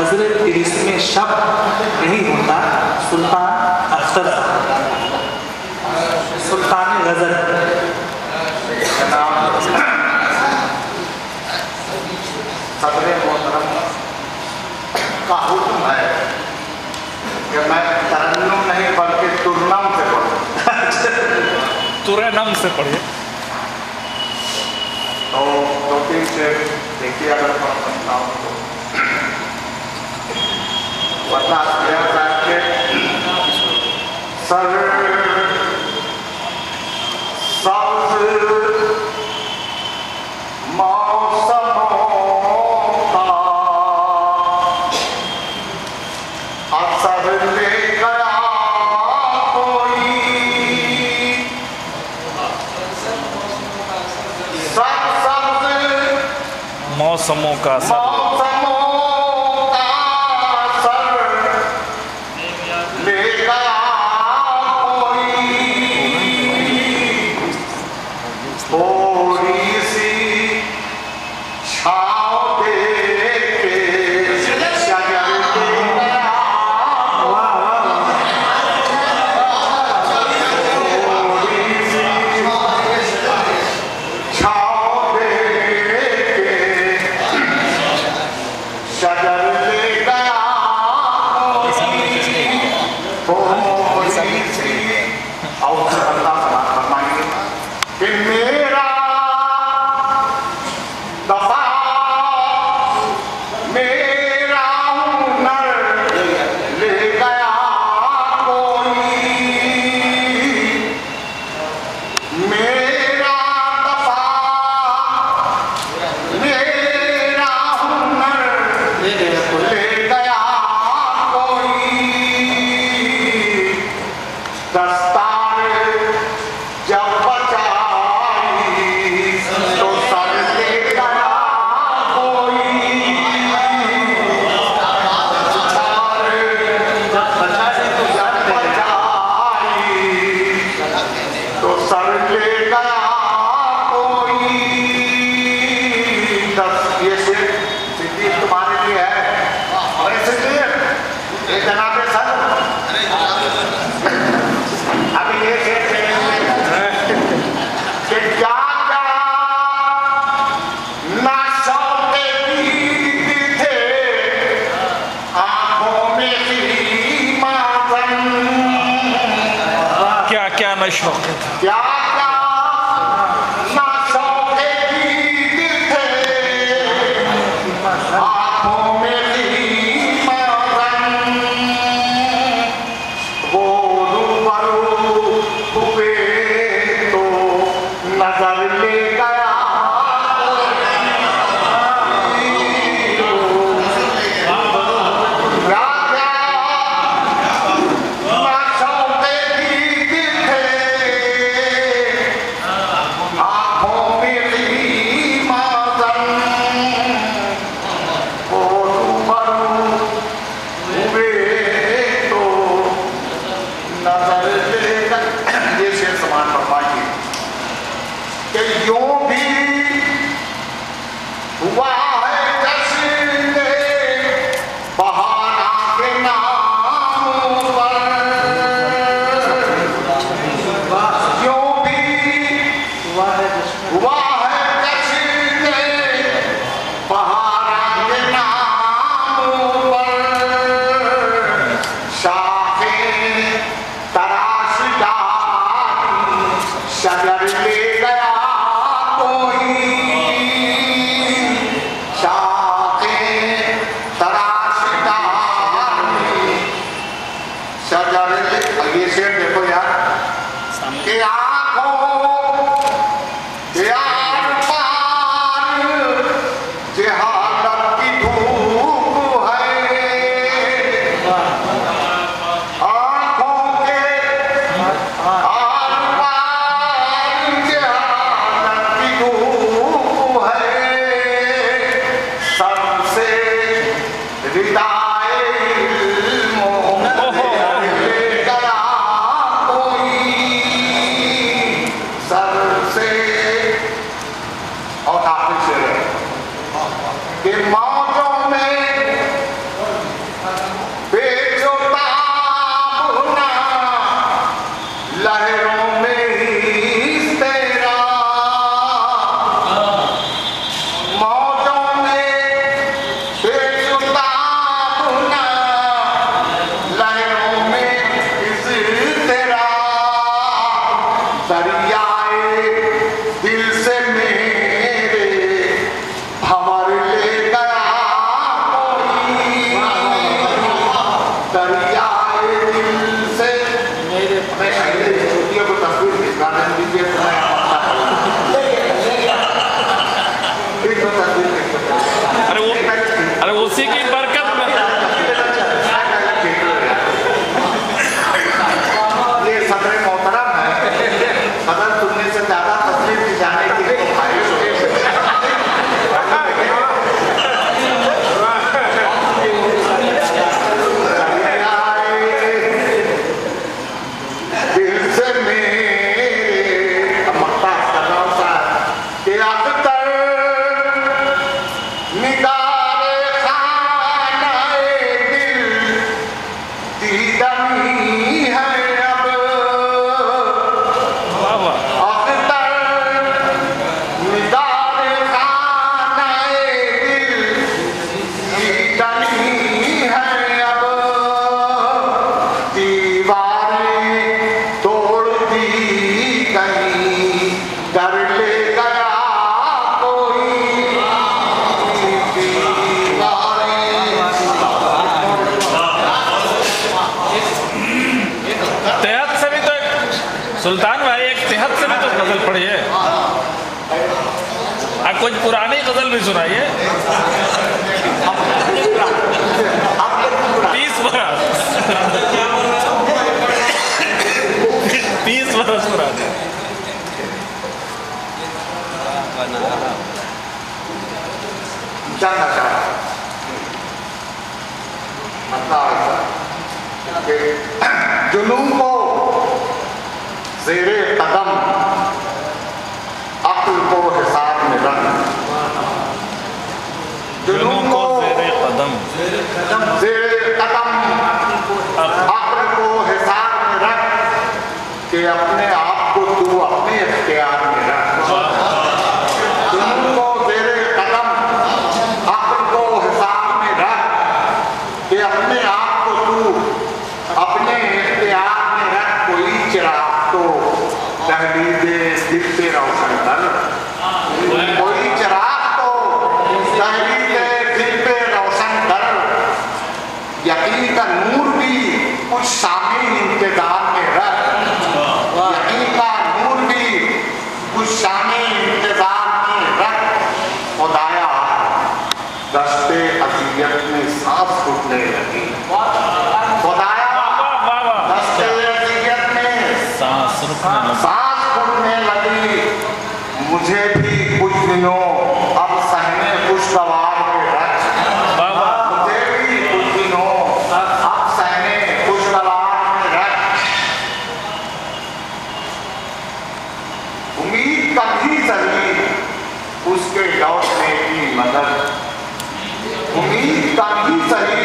नजर तिरिस में शब्द नहीं होता। सुल्तान अख्तर सुल्तान गजल सदर मोहतरम का हुक्म है कि मैं तरन्नुम नहीं बल्कि तुरनम से पढ़ूं। तुरनम से पढ़िए। तो दो तीन से देखिए अगर पढ़ सकता हूँ तो वरना के सर सब्ज मौसमों का असर ले गया कोई, सब सब्ज मौसमों का असर ले गया थोड़ी सी छाँव दे के शजर के थोड़ी सी छाँव दे के शजर ले गया थोड़ी सी और फरमाइए कि मेरा दफा मेरा हुनर ले गया कोई, मेरा दफा मेरा हुनर ले गया कोई, दस्तार जब बचाई तो सर ले गया कोई, दस्तार जब बचाई तो सर ले गया कोई। ये सिद्धि तुम्हारे लिए है। अरे सिद्धि ये जनाब सर अभी ये कि क्या क्या नशों के गीत थे आंखों में ही मातम, क्या क्या नशों क्या क्या नशों के गीत थे आंखों में ही मातम, वो रूबरू हुए तो नजर ले गया राजा नशों के गीत थे आंखों में ही मातम, वो रूबरू हुए तो नजर ले गया। ये शेर समान फरमाइए कि यूं भी हुआ है जश्न बहारा के नाम पर, यूं भी हुआ है जश्न बहारा के नाम पर, शाखें तराश डाली शजर ले गया कोई, शाखें तराश डाली शजर ले। ये शेर देखो यार कि आंखों के आर पार जहालत की धूप है, आंखों के आर पार जहालत की धूप है, सबसे रिदाए इल्मों ले गया कोई, सबसे और आखिरी शेर है कि मौजों में उसी की बरकत में ये सदर मोहतरम है, सदर सुनने से ज्यादा तस्वीर की जाने की तो ख्वाहिश हो। दिल से मेरे मक्ता सदाओं सा के अख्तर निगारे खानाए दिल दीदमी है अब वाह वाह अख्तर निगारे खानाए दिल दीदमी है अब दीवारें तोड़ दी कहीं कर ले गया कोई तेहत से भी तो सुल्तान भाई एक तेहत से भी तो गजल पढ़िए। आप कुछ पुरानी गजल भी सुनाइए। 30 बरस 30 बरस पुरानी। जानना चाहा मतलब कि जुनून को ज़ेरे कदम अक्ल को हिसाब में रख, जुनून को ज़ेरे कदम ज़ेरे कदम अक्ल को हिसाब में रख कि अपने आप को तू अपने इख्तियार में रख। जुनून को ज़ेरे कदम अक्ल को हिसाब में रख कि अपने आप को तू अपने इख्तियार में रख। कोई चिराग तो दहलीज़े दिल पे रोशन कर, कोई चिराग तो दहलीज़े दिल पे रोशन कर। यकीन का नूर भी कुछ शामी इंतजार में रख, यकीन का नूर भी कुछ शामी इंतजार में रख। खुदाया दस्ते अज़ियत में सांस फूटने लगी, खुदाया दस्ते अज़ियत में सांस रुकने लगी। सांस फूटने लगी। मुझे भी कुछ दिनों अब सहने खुशगवार में रख, वाह वाह मुझे भी कुछ दिनों अब सहने खुशगवार में रख। उम्मीद कभी सही उसके लौटने की मदद, उम्मीद कभी सही